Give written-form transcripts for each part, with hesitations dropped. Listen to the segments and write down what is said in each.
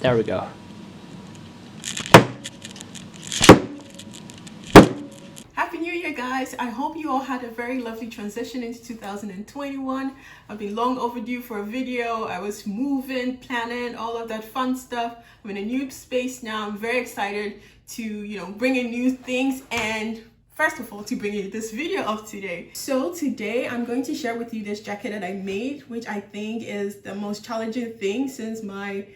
There we go. Happy New Year, guys. I hope you all had a very lovely transition into 2021. I've been long overdue for a video. I was moving, planning, all of that fun stuff. I'm in a new space now. I'm very excited to, bring in new things and first of all, to bring you this video of today. So today I'm going to share with you this jacket that I made, which I think is the most challenging thing since my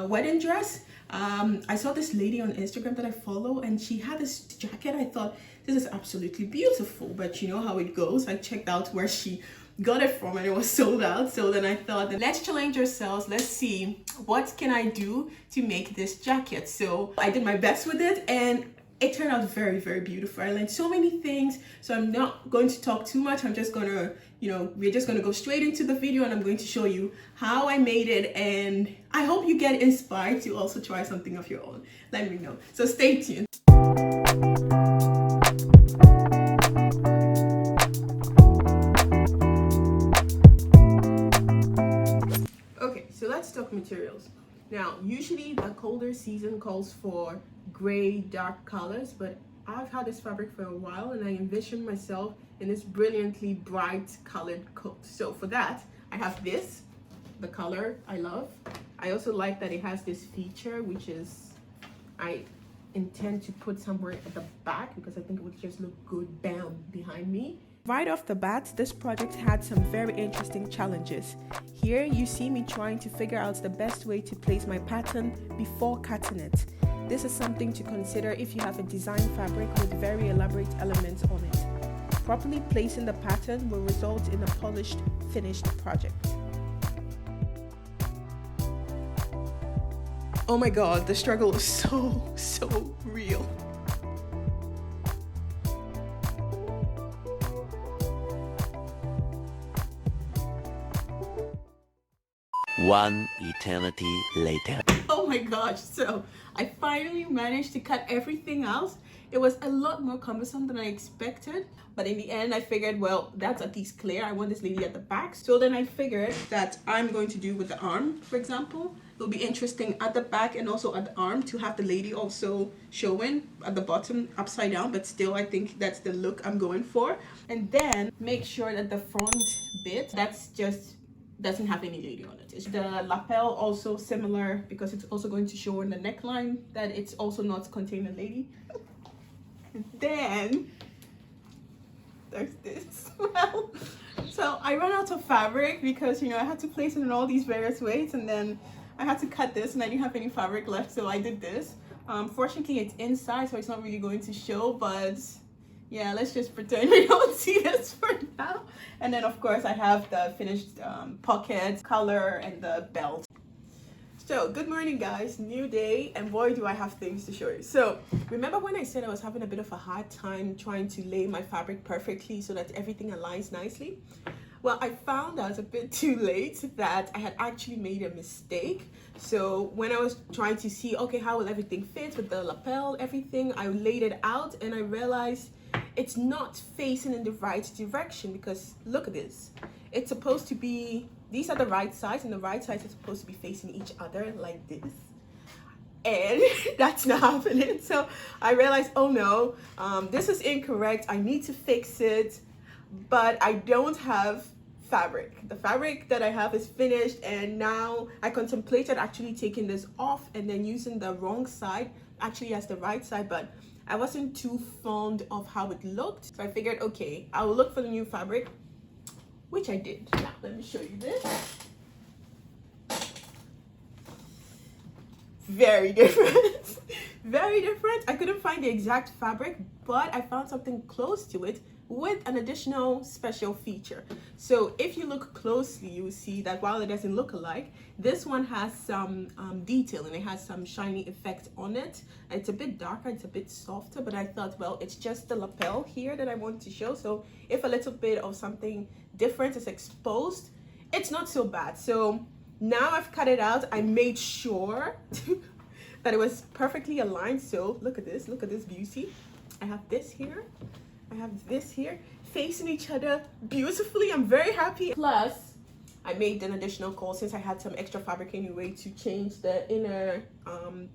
wedding dress. I saw this lady on Instagram that I follow and she had this jacket. I thought this is absolutely beautiful, but you know how it goes. I checked out where she got it from and it was sold out. So then I thought, let's challenge ourselves. Let's see what can I do to make this jacket. So I did my best with it and it turned out very, very beautiful. I learned so many things, so I'm not going to talk too much. I'm just gonna, we're just gonna go straight into the video and I'm going to show you how I made it, and I hope you get inspired to also try something of your own. Let me know. So stay tuned. Okay, so let's talk materials. Now, usually the colder season calls for gray, dark colors, but I've had this fabric for a while and I envision myself in this brilliantly bright colored coat. So for that, I have this, the color I love. I also like that it has this feature, which is, I intend to put somewhere at the back because I think it would just look good, bam, behind me. Right off the bat, this project had some very interesting challenges. Here you see me trying to figure out the best way to place my pattern before cutting it. This is something to consider if you have a design fabric with very elaborate elements on it. Properly placing the pattern will result in a polished, finished project. Oh my god, the struggle is so real. One eternity later. Oh my gosh, so I finally managed to cut everything out. It was a lot more cumbersome than I expected, but in the end I figured, well, that's at least clear. I want this lady at the back. So then I figured that I'm going to do with the arm, for example. It'll be interesting at the back and also at the arm to have the lady also showing at the bottom upside down, but still I think that's the look I'm going for. And then make sure that the front bit, that's just doesn't have any lady on it. It's the lapel also similar because it's also going to show in the neckline that it's also not contain a lady. Then there's this. Well, so I ran out of fabric because I had to place it in all these various ways, and then I had to cut this and I didn't have any fabric left, so I did this. Fortunately it's inside, so it's not really going to show, but yeah, let's just pretend we don't see this for now. And then of course I have the finished pocket, collar, and the belt. So good morning guys, new day, and boy do I have things to show you. So remember when I said I was having a bit of a hard time trying to lay my fabric perfectly so that everything aligns nicely? Well, I found out a bit too late that I had actually made a mistake. So when I was trying to see, okay, how will everything fit with the lapel, everything, I laid it out and I realized it's not facing in the right direction, because look at this. It's supposed to be, these are the right sides, and the right sides are supposed to be facing each other like this. And that's not happening. So I realized, oh no, this is incorrect. I need to fix it, but I don't have fabric. The fabric that I have is finished, and now I contemplated actually taking this off and then using the wrong side actually as the right side, but I wasn't too fond of how it looked. So I figured, okay, I will look for the new fabric, which I did. Now, let me show you this. Very different. Very different. I couldn't find the exact fabric, but I found something close to it with an additional special feature. So if you look closely, you will see that while it doesn't look alike, this one has some detail and it has some shiny effect on it. It's a bit darker, it's a bit softer, but I thought, well, it's just the lapel here that I want to show. So if a little bit of something different is exposed, it's not so bad. So now I've cut it out. I made sure that it was perfectly aligned. So look at this beauty. I have this here, I have this here, facing each other beautifully. I'm very happy. Plus, I made an additional call since I had some extra fabric anyway to change the inner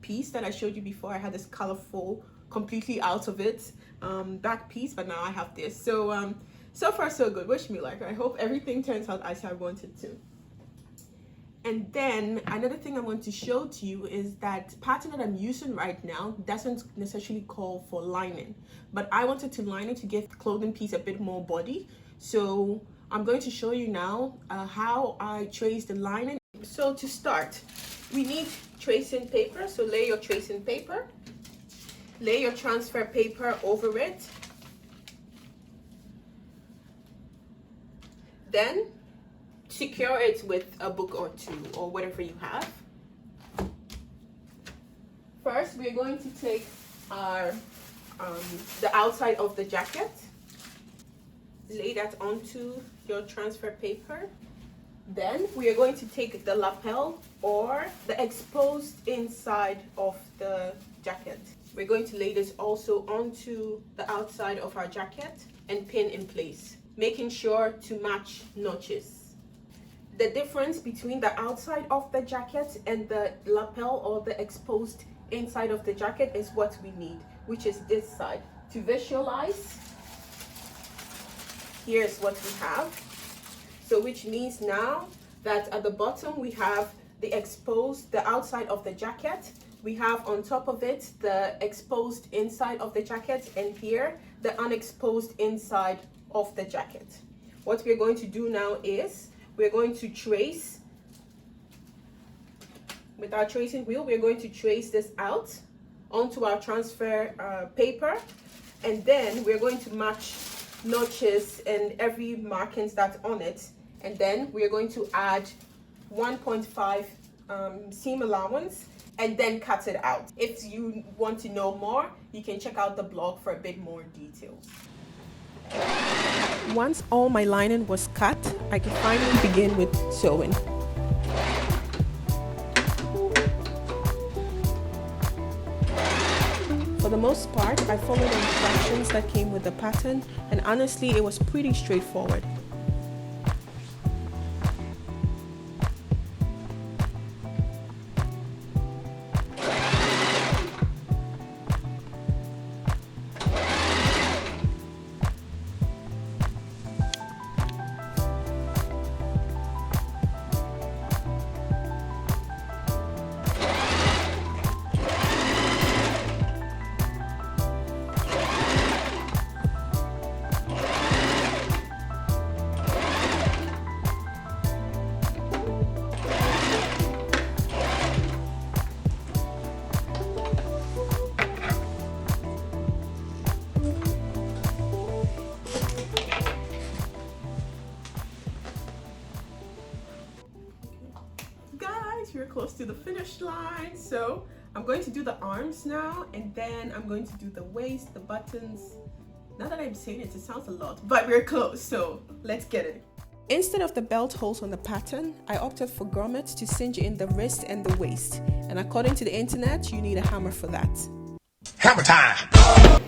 piece that I showed you before. I had this colorful, completely out of it back piece, but now I have this. So so far so good. Wish me luck. I hope everything turns out as I wanted to. And then another thing I want to show to you is that pattern that I'm using right now doesn't necessarily call for lining, but I wanted to line it to give the clothing piece a bit more body. So I'm going to show you now how I trace the lining. So to start, we need tracing paper. So lay your tracing paper, lay your transfer paper over it. Then secure it with a book or two or whatever you have. First, we're going to take our the outside of the jacket. Lay that onto your transfer paper. Then we are going to take the lapel or the exposed inside of the jacket. We're going to lay this also onto the outside of our jacket and pin in place, making sure to match notches. The difference between the outside of the jacket and the lapel or the exposed inside of the jacket is what we need, which is this side. To visualize, here's what we have. So which means now that at the bottom we have the exposed, the outside of the jacket. We have on top of it the exposed inside of the jacket, and here the unexposed inside of the jacket. What we're going to do now is we're going to trace with our tracing wheel. We're going to trace this out onto our transfer paper, and then we're going to match notches and every markings that's on it, and then we're going to add 1.5 seam allowance and then cut it out. If you want to know more, you can check out the blog for a bit more details. Once all my lining was cut, I could finally begin with sewing. For the most part, I followed the instructions that came with the pattern, and honestly, it was pretty straightforward. We're close to the finish line, so I'm going to do the arms now, and then I'm going to do the waist, the buttons. Now that I'm saying it, it sounds a lot, but we're close, so let's get it. Instead of the belt holes on the pattern, I opted for grommets to cinch in the wrist and the waist, and according to the internet, you need a hammer for that. Hammer time!